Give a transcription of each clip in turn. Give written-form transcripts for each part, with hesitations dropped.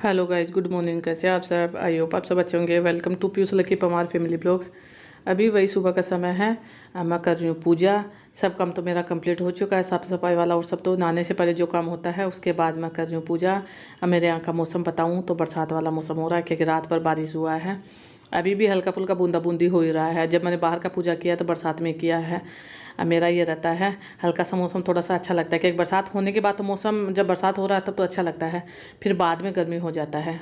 Hello guys, good morning. कैसे आप सब? आई होप आप सब अच्छे होंगे। Welcome to Piyush Lucky Pamar family blogs. अभी वही सुबह का समय है। मैं कर रही हूँ पूजा। सब काम तो मेरा कंप्लीट हो चुका है, साफ़ सफाई वाला और सब तो नहाने से पहले जो काम होता है उसके बाद मैं कर रही हूँ पूजा। अब मेरे यहाँ का मौसम बताऊँ तो बरसात वाला मौसम हो रहा है, क्योंकि रात भर बारिश हुआ है। अभी भी हल्का फुल्का बूंदा बूंदी हो ही रहा है। जब मैंने बाहर का पूजा किया तो बरसात में किया है। अब मेरा ये रहता है, हल्का सा मौसम थोड़ा सा अच्छा लगता है, कि बरसात होने के बाद तो मौसम, जब बरसात हो रहा है तब तो अच्छा लगता है, फिर बाद में गर्मी हो जाता है।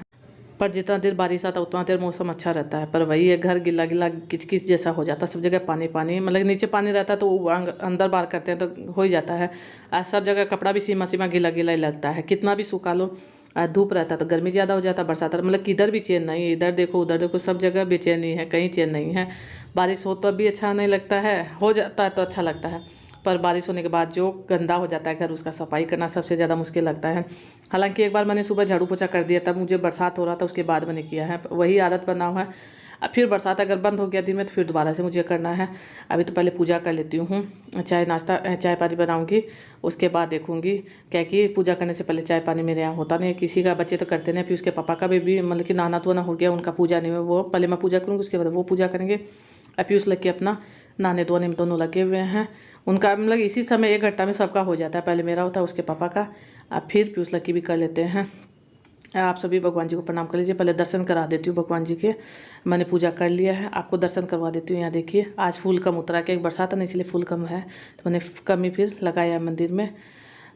पर जितना देर बारिश आता उतना देर मौसम अच्छा रहता है। पर वही है, घर गिला गिला किच किच जैसा हो जाता है, सब जगह पानी पानी, मतलब नीचे पानी रहता है तो अंदर बाहर करते हैं तो हो ही जाता है। आज सब जगह कपड़ा भी सीमा सीमा गीला गीला ही लगता है, कितना भी सुखा लो। धूप रहता है तो गर्मी ज़्यादा हो जाता है, बरसात मतलब किधर भी चैन नहीं है, इधर देखो उधर देखो, सब जगह बेचैनी है, कहीं चैन नहीं है। बारिश हो तो भी अच्छा नहीं लगता है, हो जाता है तो अच्छा लगता है। पर बारिश होने के बाद जो गंदा हो जाता है घर, उसका सफाई करना सबसे ज़्यादा मुश्किल लगता है। हालांकि एक बार मैंने सुबह झाड़ू पोछा कर दिया, तब मुझे बरसात हो रहा था, उसके बाद मैंने किया है, वही आदत बना हुआ है। अब फिर बरसात अगर बंद हो गया दिन में तो फिर दोबारा से मुझे करना है। अभी तो पहले पूजा कर लेती हूँ, चाय नाश्ता चाय पानी बनाऊँगी, उसके बाद देखूँगी। क्या कि पूजा करने से पहले चाय पानी मेरे यहाँ होता नहीं है, किसी का बच्चे तो करते नहीं। फिर उसके पापा का भी मतलब कि नहाना धोना हो गया, उनका पूजा नहीं है, वो पहले मैं पूजा करूँगी, उसके बाद वो पूजा करेंगे। अभी उस लग के अपना नहाने धोने में दोनों लगे हुए हैं। उनका मतलब इसी समय 1 घंटा में सबका हो जाता है, पहले मेरा होता है उसके पापा का। अब फिर पीयूष लकी भी कर लेते हैं। आप सभी भगवान जी को प्रणाम कर लीजिए। पहले दर्शन करा देती हूँ भगवान जी के। मैंने पूजा कर लिया है, आपको दर्शन करवा देती हूँ। यहाँ देखिए, आज फूल कम उतरा, कि एक बरसात है ना इसलिए फूल कम है, तो मैंने कम ही फिर लगाया है मंदिर में।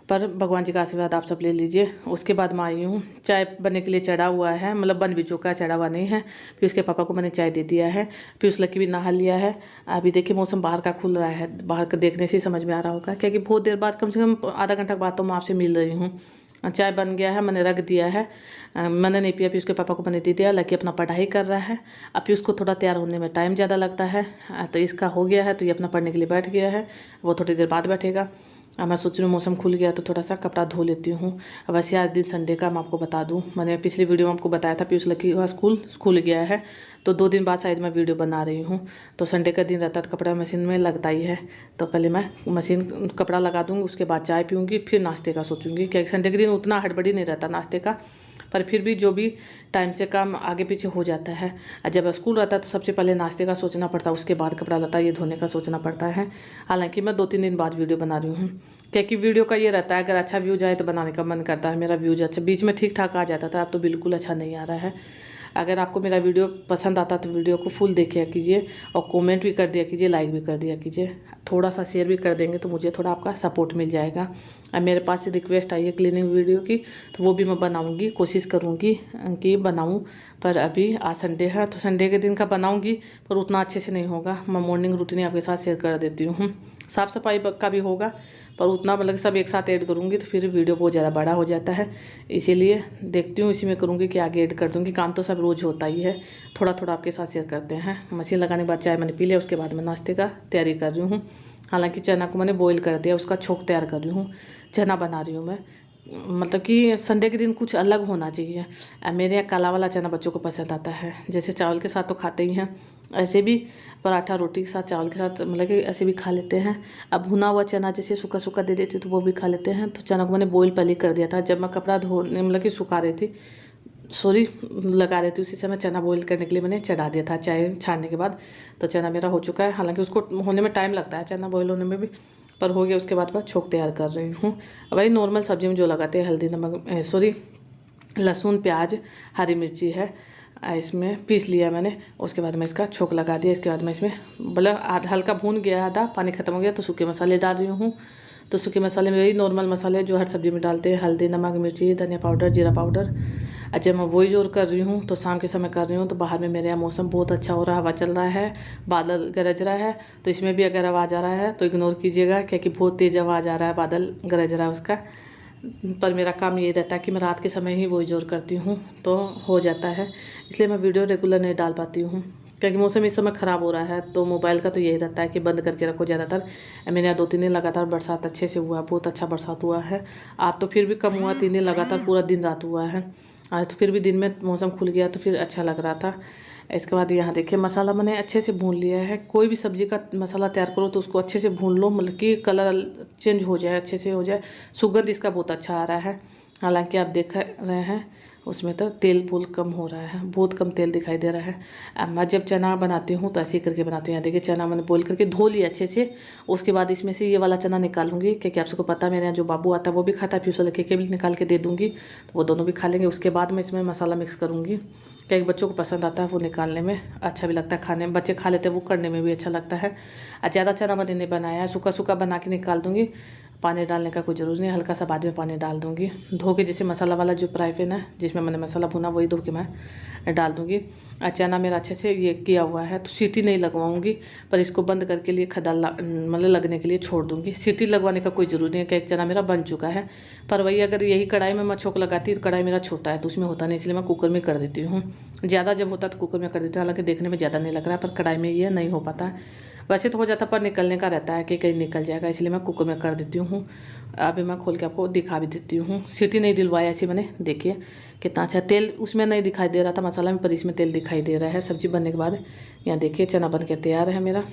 पर भगवान जी का आशीर्वाद आप सब ले लीजिए। उसके बाद मैं आई हूँ, चाय बनने के लिए चढ़ा हुआ है, मतलब बन भी चुका है, चढ़ा हुआ नहीं है। फिर उसके पापा को मैंने चाय दे दिया है, फिर उस लकी भी नहा लिया है। अभी देखिए मौसम बाहर का खुल रहा है, बाहर का देखने से ही समझ में आ रहा होगा, क्योंकि बहुत देर बाद, कम से कम आधा घंटा बाद तो मैं आपसे मिल रही हूँ। चाय बन गया है, मैंने रख दिया है। मैंने नहीं पिया, फिर उसके पापा को मैंने दे दिया। लकी अपना पढ़ाई कर रहा है। अब फिर उसको थोड़ा तैयार होने में टाइम ज़्यादा लगता है, तो इसका हो गया है, तो ये अपना पढ़ने के लिए बैठ गया है। वो थोड़ी देर बाद बैठेगा। अब मैं सोच रही हूँ मौसम खुल गया तो थोड़ा सा कपड़ा धो लेती हूँ। वैसे आज दिन संडे का मैं आपको बता दूँ, मैंने पिछली वीडियो में आपको बताया था पीयूष लकी का स्कूल गया है, तो 2 दिन बाद शायद मैं वीडियो बना रही हूँ। तो संडे का दिन रहता है तो कपड़ा मशीन में लगता ही है, तो पहले मैं मशीन कपड़ा लगा दूँगी, उसके बाद चाय पीऊँगी, फिर नाश्ते का सोचूंगी। क्या संडे के दिन उतना हड़बड़ी नहीं रहता नाश्ते का, पर फिर भी जो भी टाइम से काम आगे पीछे हो जाता है। और जब स्कूल रहता है तो सबसे पहले नाश्ते का सोचना पड़ता है, उसके बाद कपड़ा लता ये धोने का सोचना पड़ता है। हालांकि मैं 2-3 दिन बाद वीडियो बना रही हूँ, क्योंकि वीडियो का ये रहता है, अगर अच्छा व्यू जाए तो बनाने का मन करता है। मेरा व्यूज अच्छा बीच में ठीक ठाक आ जाता था, अब तो बिल्कुल अच्छा नहीं आ रहा है। अगर आपको मेरा वीडियो पसंद आता तो वीडियो को फुल देखिए कीजिए, और कमेंट भी कर दिया कीजिए, लाइक भी कर दिया कीजिए, थोड़ा सा शेयर भी कर देंगे तो मुझे थोड़ा आपका सपोर्ट मिल जाएगा। अब मेरे पास रिक्वेस्ट आई है क्लीनिंग वीडियो की, तो वो भी मैं बनाऊंगी, कोशिश करूंगी कि बनाऊं। पर अभी आज संडे है तो संडे के दिन का बनाऊंगी, पर उतना अच्छे से नहीं होगा। मैं मॉर्निंग रूटीन आपके साथ शेयर कर देती हूँ। साफ़ सफाई का भी होगा, पर उतना मतलब सब एक साथ ऐड करूँगी तो फिर वीडियो बहुत ज़्यादा बड़ा हो जाता है। इसीलिए देखती हूँ इसी में करूँगी कि आगे ऐड कर दूँगी। काम तो सब रोज़ होता ही है, थोड़ा थोड़ा आपके साथ शेयर करते हैं। मशीन लगाने के बाद चाय मैंने पी लिया, उसके बाद मैं नाश्ते का तैयारी कर रही हूँ। हालांकि चना को मैंने बॉईल कर दिया, उसका छोंक तैयार कर रही हूँ। चना बना रही हूँ मैं, मतलब कि संडे के दिन कुछ अलग होना चाहिए। मेरे यहाँ काला वाला चना बच्चों को पसंद आता है, जैसे चावल के साथ तो खाते ही हैं, ऐसे भी पराठा रोटी के साथ चावल के साथ मतलब कि ऐसे भी खा लेते हैं। अब भुना हुआ चना जैसे सूखा सूखा दे देती तो वो भी खा लेते हैं। तो चना को मैंने बॉईल पहले कर दिया था, जब मैं कपड़ा धोने मतलब कि सुखा रही थी, सॉरी लगा रही थी, उसी समय चना बॉईल करने के लिए मैंने चढ़ा दिया था चाय छानने के बाद। तो चना मेरा हो चुका है, हालांकि उसको होने में टाइम लगता है, चना बॉईल होने में भी, पर हो गया। उसके बाद मैं छोंक तैयार कर रही हूँ। वही नॉर्मल सब्जी में जो लगाते हैं, हल्दी नमक सॉरी लहसुन प्याज हरी मिर्ची है, इसमें पीस लिया मैंने। उसके बाद मैं इसका छोंक लगा दिया। इसके बाद मैं इसमें मतलब आधा हल्का भून गया, आधा पानी खत्म हो गया, तो सूखे मसाले डाल रही हूँ। तो सूखे मसाले में वही नॉर्मल मसाले जो हर सब्जी में डालते हैं, हल्दी नमक मिर्ची धनिया पाउडर जीरा पाउडर। अच्छा, मैं वही जोर कर रही हूँ, तो शाम के समय कर रही हूँ। तो बाहर में मेरे यहाँ मौसम बहुत अच्छा हो रहा है, हवा चल रहा है, बादल गरज रहा है, तो इसमें भी अगर आवाज़ आ रहा है तो इग्नोर कीजिएगा, क्योंकि बहुत तेज़ आवाज़ आ रहा है, बादल गरज रहा है उसका। पर मेरा काम ये रहता है कि मैं रात के समय ही वही जोर करती हूँ, तो हो जाता है। इसलिए मैं वीडियो रेगुलर नहीं डाल पाती हूँ, क्योंकि मौसम इस समय ख़राब हो रहा है। तो मोबाइल का तो यही रहता है कि बंद करके रखो ज़्यादातर। मेरे यहाँ 2-3 दिन लगातार बरसात अच्छे से हुआ, बहुत अच्छा बरसात हुआ है। आज तो फिर भी कम हुआ, 3 दिन लगातार पूरा दिन रात हुआ है। आज तो फिर भी दिन में मौसम खुल गया तो फिर अच्छा लग रहा था। इसके बाद यहाँ देखिए मसाला मैंने अच्छे से भून लिया है। कोई भी सब्ज़ी का मसाला तैयार करो तो उसको अच्छे से भून लो, मतलब कि कलर चेंज हो जाए, अच्छे से हो जाए। सुगंध इसका बहुत अच्छा आ रहा है। हालांकि आप देख रहे हैं उसमें तो तेल बहुत कम हो रहा है, बहुत कम तेल दिखाई दे रहा है। अब मैं जब चना बनाती हूँ तो ऐसे ही करके बनाती हूँ। यहाँ देखिए चना मैंने बॉईल करके धो लिया अच्छे से। उसके बाद इसमें से ये वाला चना निकालूंगी, क्योंकि आप सबको पता है मेरे यहाँ जो बाबू आता है वो भी खाता है, फ्यूज़ लड़के भी निकाल के दे दूँगी, तो वो दोनों भी खा लेंगे। उसके बाद मैं इसमें मसाला मिक्स करूँगी, क्या बच्चों को पसंद आता है, वो निकालने में अच्छा भी लगता है, खाने में बच्चे खा लेते हैं, वो करने में भी अच्छा लगता है। ज़्यादा चना मैंने नहीं बनाया है, सूखा सूखा बना के निकाल दूँगी। पानी डालने का कोई ज़रूरत नहीं, हल्का सा बाद में पानी डाल दूँगी। धो के जैसे मसाला वाला जो फ्राई पैन है जिसमें मैंने मसाला भुना वही धो के मैं डाल दूँगी। चना मेरा अच्छे से ये किया हुआ है, तो सीटी नहीं लगवाऊँगी, पर इसको बंद करके लिए खदाल मतलब लगने के लिए छोड़ दूँगी। सीटी लगवाने का कोई ज़रूरी नहीं है कि एक चना मेरा बन चुका है। पर वही अगर यही कढ़ाई में मैं छोंक लगाती तो कढ़ाई मेरा छोटा है तो उसमें होता नहीं, इसलिए मैं कुकर में कर देती हूँ। ज़्यादा जब होता तो कुकर में कर देती हूँ, हालांकि देखने में ज़्यादा नहीं लग रहा है, पर कढ़ाई में ये नहीं हो पाता है। वैसे तो हो जाता पर निकलने का रहता है कि कहीं निकल जाएगा, इसलिए मैं कुकर में कर देती हूँ। अभी मैं खोल के आपको दिखा भी देती हूँ। सीटी नहीं दिलवाया ऐसे मैंने, देखिए कितना अच्छा तेल उसमें नहीं दिखाई दे रहा था मसाला में, पर इसमें तेल दिखाई दे रहा है सब्जी बनने के बाद। यहाँ देखिए चना बन के तैयार है मेरा,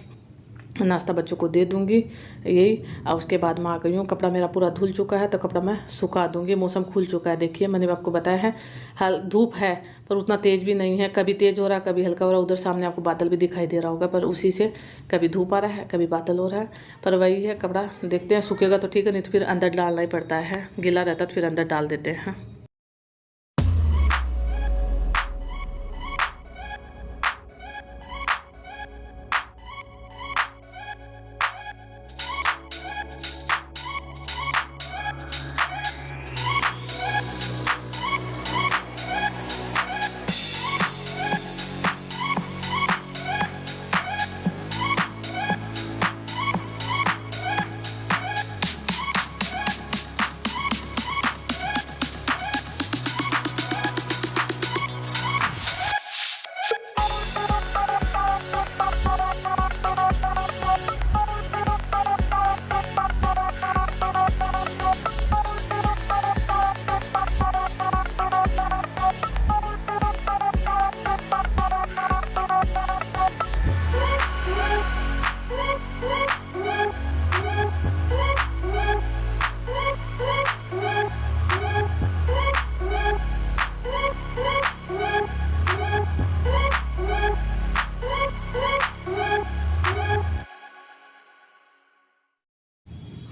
नाश्ता बच्चों को दे दूँगी यही। और उसके बाद मैं आ गई हूँ, कपड़ा मेरा पूरा धुल चुका है तो कपड़ा मैं सुखा दूँगी। मौसम खुल चुका है, देखिए मैंने आपको बताया है। हाल धूप है पर उतना तेज़ भी नहीं है, कभी तेज़ हो रहा है कभी हल्का हो रहा है। उधर सामने आपको बादल भी दिखाई दे रहा होगा, पर उसी से कभी धूप आ रहा है कभी बादल हो रहा है। पर वही है, कपड़ा देखते हैं सूखेगा तो ठीक है, नहीं तो फिर अंदर डालना ही पड़ता है, गीला रहता तो फिर अंदर डाल देते हैं।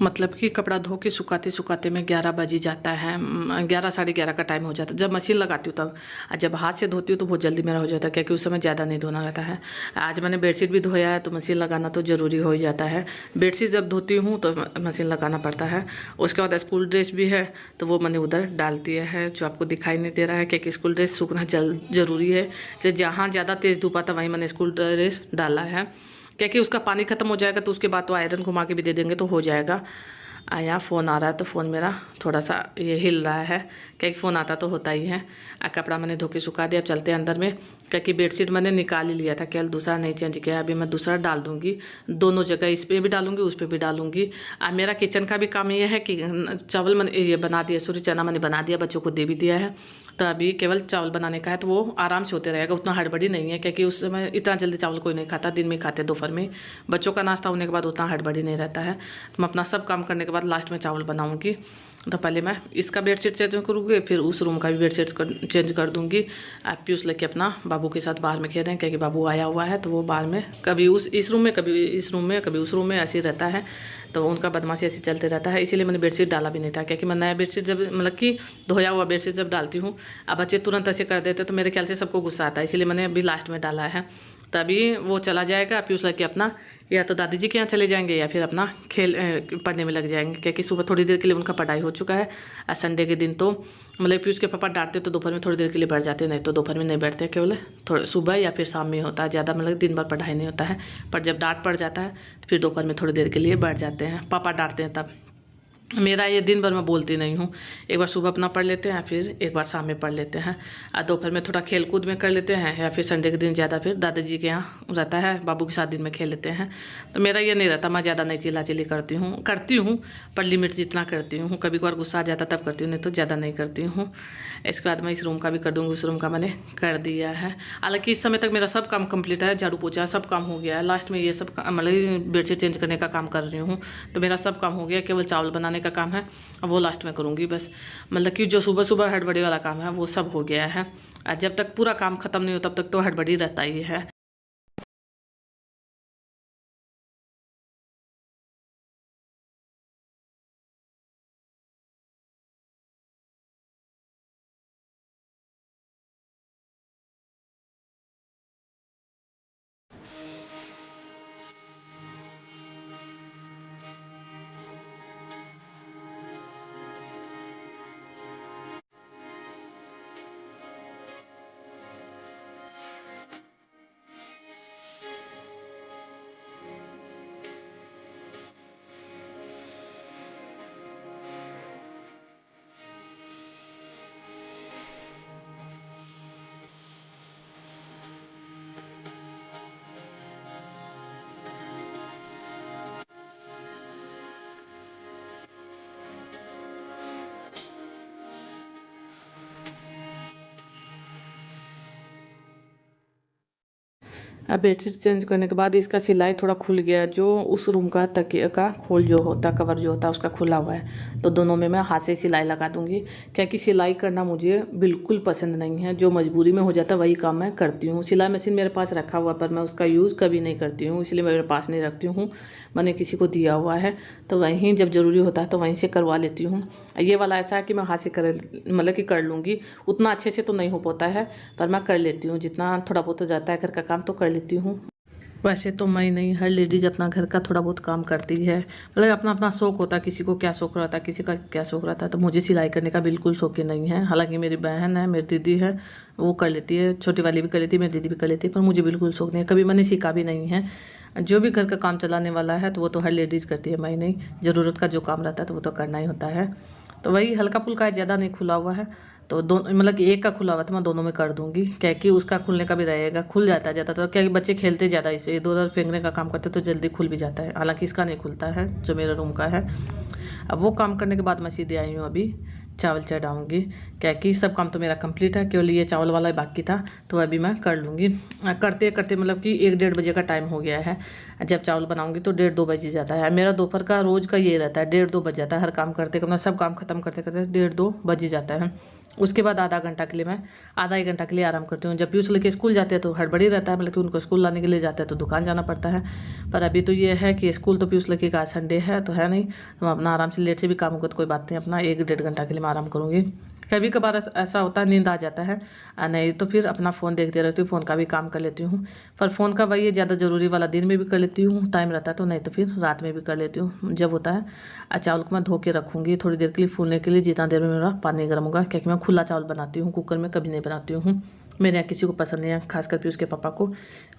मतलब कि कपड़ा धो के सुखाते सुखाते में 11 बज ही जाता है, 11 साढ़े 11 का टाइम हो जाता है जब मशीन लगाती हूँ तब। जब हाथ से धोती हूँ तो बहुत जल्दी मेरा हो जाता है, क्योंकि उस समय ज़्यादा नहीं धोना रहता है। आज मैंने बेडशीट भी धोया है तो मशीन लगाना तो ज़रूरी हो ही जाता है। बेडशीट जब धोती हूँ तो मशीन लगाना पड़ता है। उसके बाद स्कूल ड्रेस भी है तो वो मैंने उधर डाल दिया है, जो आपको दिखाई नहीं दे रहा है, क्योंकि स्कूल ड्रेस सूखना ज़रूरी है। जैसे जहाँ ज़्यादा तेज़ धूप आता वहीं मैंने स्कूल ड्रेस डाला है, क्योंकि उसका पानी ख़त्म हो जाएगा तो उसके बाद तो आयरन घुमा के भी दे देंगे तो हो जाएगा। यहाँ फ़ोन आ रहा है तो फ़ोन मेरा थोड़ा सा ये हिल रहा है, क्योंकि फ़ोन आता तो होता ही है। कपड़ा मैंने धो के सुखा दिया, अब चलते हैं अंदर में, क्योंकि बेडशीट मैंने निकाल ही लिया था, केवल दूसरा नहीं चेंज किया। अभी मैं दूसरा डाल दूँगी, दोनों जगह इस पर भी डालूँगी उस पर भी डालूँगी। मेरा किचन का भी काम ये है कि चावल मैंने ये बना दिया, सॉरी चना मैंने बना दिया, बच्चों को दे भी दिया है, तो अभी केवल चावल बनाने का है। तो वो आराम से होते रहेगा, उतना हड़बड़ी नहीं है, क्योंकि उस समय इतना जल्दी चावल कोई नहीं खाता, दिन में खाते दोपहर में। बच्चों का नाश्ता होने के बाद उतना हड़बड़ी नहीं रहता है। तो मैं अपना सब काम करने के बाद लास्ट में चावल बनाऊँगी। तो पहले मैं इसका बेडशीट चेंज करूँगी, फिर उस रूम का भी बेडशीट चेंज कर दूँगी। आप पीयूष लेके अपना बाबू के साथ बाहर में खेल रहे हैं, क्योंकि बाबू आया हुआ है तो वो बाहर में कभी इस रूम में कभी इस रूम में कभी उस रूम में ऐसे ही रहता है, तो उनका बदमाशी ऐसे चलते रहता है। इसीलिए मैंने बेडशीट डाला भी नहीं था, क्योंकि मैं नया बेडशीट जब मतलब कि धोया हुआ बेडशीट जब डालती हूँ, अब बच्चे तुरंत ऐसे कर देते तो मेरे ख्याल से सबको गुस्सा आता है, इसीलिए मैंने अभी लास्ट में डाला है। तभी वो चला जाएगा पीयूष लेके अपना, या तो दादी जी के यहाँ चले जाएंगे या फिर अपना पढ़ने में लग जाएंगे, क्योंकि सुबह थोड़ी देर के लिए उनका पढ़ाई हो चुका है। और संडे के दिन तो मतलब पीयूष के पापा डांटते तो दोपहर में थोड़ी देर के लिए बैठ जाते, नहीं तो दोपहर में नहीं बैठते, केवल थोड़ा सुबह या फिर शाम में होता है, ज़्यादा मतलब दिन भर पढ़ाई नहीं होता है। पर जब डांट पड़ जाता है तो फिर दोपहर में थोड़ी देर के लिए बैठ जाते हैं, पापा डांटते हैं तब। मेरा ये दिन भर मैं बोलती नहीं हूँ, एक बार सुबह अपना पढ़ लेते हैं, फिर एक बार शाम में पढ़ लेते हैं, और दोपहर में थोड़ा खेल कूद में कर लेते हैं, या फिर संडे के दिन ज़्यादा फिर दादाजी के यहाँ रहता है, बाबू के साथ दिन में खेल लेते हैं। तो मेरा ये नहीं रहता, मैं ज़्यादा नहीं चिल्ला चिल्ली करती हूँ पर लिमिट जितना करती हूँ। कभी कभार गुस्सा आ जाता तब करती हूँ, नहीं तो ज़्यादा नहीं करती हूँ। इसके बाद मैं इस रूम का भी कर दूँगी, उस रूम का मैंने कर दिया है। हालाँकि इस समय तक मेरा सब काम कंप्लीट है, झाड़ू पोछा सब काम हो गया है। लास्ट में ये सब मतलब बेडशीट चेंज करने का काम कर रही हूँ, तो मेरा सब काम हो गया। केवल चावल बनाने बनाने का काम है वो लास्ट में करूँगी बस। मतलब कि जो सुबह सुबह हड़बड़ी वाला काम है वो सब हो गया है। जब तक पूरा काम ख़त्म नहीं हो तब तक तो हड़बड़ी रहता ही है। अब बेडशीट चेंज करने के बाद इसका सिलाई थोड़ा खुल गया, जो उस रूम का तकिया का खोल जो होता, कवर जो होता उसका खुला हुआ है, तो दोनों में मैं हाथ से सिलाई लगा दूंगी। क्या कि सिलाई करना मुझे बिल्कुल पसंद नहीं है, जो मजबूरी में हो जाता है वही काम मैं करती हूँ। सिलाई मशीन मेरे पास रखा हुआ पर मैं उसका यूज़ कभी नहीं करती हूँ, इसलिए मैं मेरे पास नहीं रखती हूँ। मैंने किसी को दिया हुआ है तो वहीं जब ज़रूरी होता है तो वहीं से करवा लेती हूँ। ये वाला ऐसा है कि मैं हाथ से कर मतलब कि कर लूँगी, उतना अच्छे से तो नहीं हो पाता है पर मैं कर लेती हूँ, जितना थोड़ा बहुत हो जाता है घर का काम तो कर लेती हूँ। वैसे तो मैं नहीं, हर लेडीज़ अपना घर का थोड़ा बहुत काम करती है, मतलब अपना अपना शौक़ होता है, किसी को क्या शौक़ रहता है, किसी का क्या शौक़ रहता है। तो मुझे सिलाई करने का बिल्कुल शौक़ नहीं है। हालांकि मेरी बहन है, मेरी दीदी है, वो कर लेती है, छोटी वाली भी कर लेती है, मेरी दीदी भी कर लेती है, पर मुझे बिल्कुल शौक़ नहीं है, कभी मैंने सीखा भी नहीं है। जो भी घर का काम चलाने वाला है तो वो तो हर लेडीज़ करती है, मैं नहीं। ज़रूरत का जो काम रहता है तो वो तो करना ही होता है। तो वही हल्का फुल्का है, ज़्यादा नहीं खुला हुआ है, तो दोनों मतलब कि एक का खुला हुआ तो मैं दोनों में कर दूंगी। क्या कि उसका खुलने का भी रहेगा, खुल जाता है ज़्यादा, तो क्या कि बच्चे खेलते ज़्यादा इसे इधर उधर फेंकने का काम करते तो जल्दी खुल भी जाता है। हालांकि इसका नहीं खुलता है जो मेरा रूम का है। अब वो काम करने के बाद मैं सीधे आई हूँ अभी चावल चढ़ाऊँगी। क्या कि सब काम तो मेरा कंप्लीट है, केवल ये चावल वाला बाकी था तो अभी मैं कर लूँगी। करते करते मतलब कि 1-1:30 बजे का टाइम हो गया है। जब चावल बनाऊँगी तो 1:30-2 बज जाता है। मेरा दोपहर का रोज़ का ये रहता है, 1:30-2 बज जाता है हर काम करते करते, सब काम खत्म करते करते 1:30-2 बज जाता है। उसके बाद आधा 1 घंटा के लिए आराम करती हूँ। जब पीयूष लेके स्कूल जाते हैं तो हड़बड़ी रहता है, मतलब कि उनको स्कूल लाने के लिए जाते हैं तो दुकान जाना पड़ता है। पर अभी तो ये है कि स्कूल तो पीयूष लेके का संडे है तो है नहीं, तो मैं अपना आराम से लेट से भी काम होगा तो कोई बात नहीं, अपना 1-1:30 घंटा के लिए मैं आराम करूँगी। कभी कभार ऐसा होता है नींद आ जाता है, नहीं तो फिर अपना फ़ोन देखते रहती हूँ, फ़ोन का भी काम कर लेती हूँ। पर फ़ोन का वही ज़्यादा ज़रूरी वाला दिन में भी कर लेती हूँ, टाइम रहता है तो, नहीं तो फिर रात में भी कर लेती हूँ जब होता है। चावल को मैं धो के रखूँगी थोड़ी देर के लिए फूलने के लिए, जितना देर में मेरा पानी गर्म होगा, क्योंकि मैं खुला चावल बनाती हूँ, कुकर में कभी नहीं बनाती हूँ। मेरे यहाँ किसी को पसंद नहीं है, खासकर भी उसके पापा को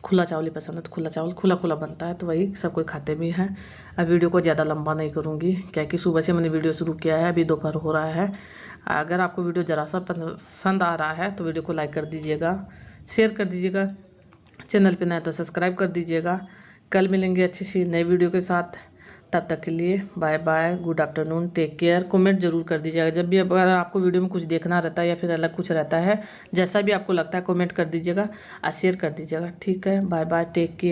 खुला चावल ही पसंद है, तो खुला चावल खुला खुला बनता है तो वही सब कोई खाते भी हैं। अब वीडियो को ज़्यादा लंबा नहीं करूँगी, क्या कि सुबह से मैंने वीडियो शुरू किया है, अभी दोपहर हो रहा है। अगर आपको वीडियो ज़रा सा पसंद आ रहा है तो वीडियो को लाइक कर दीजिएगा, शेयर कर दीजिएगा, चैनल पे नए तो सब्सक्राइब कर दीजिएगा। कल मिलेंगे अच्छी सी नई वीडियो के साथ, तब तक के लिए bye bye, good afternoon, take care. Comment जरूर कर दीजिएगा जब भी, अगर आपको वीडियो में कुछ देखना रहता है या फिर अलग कुछ रहता है, जैसा भी आपको लगता है कमेंट कर दीजिएगा और शेयर कर दीजिएगा। ठीक है, बाय बाय, टेक केयर।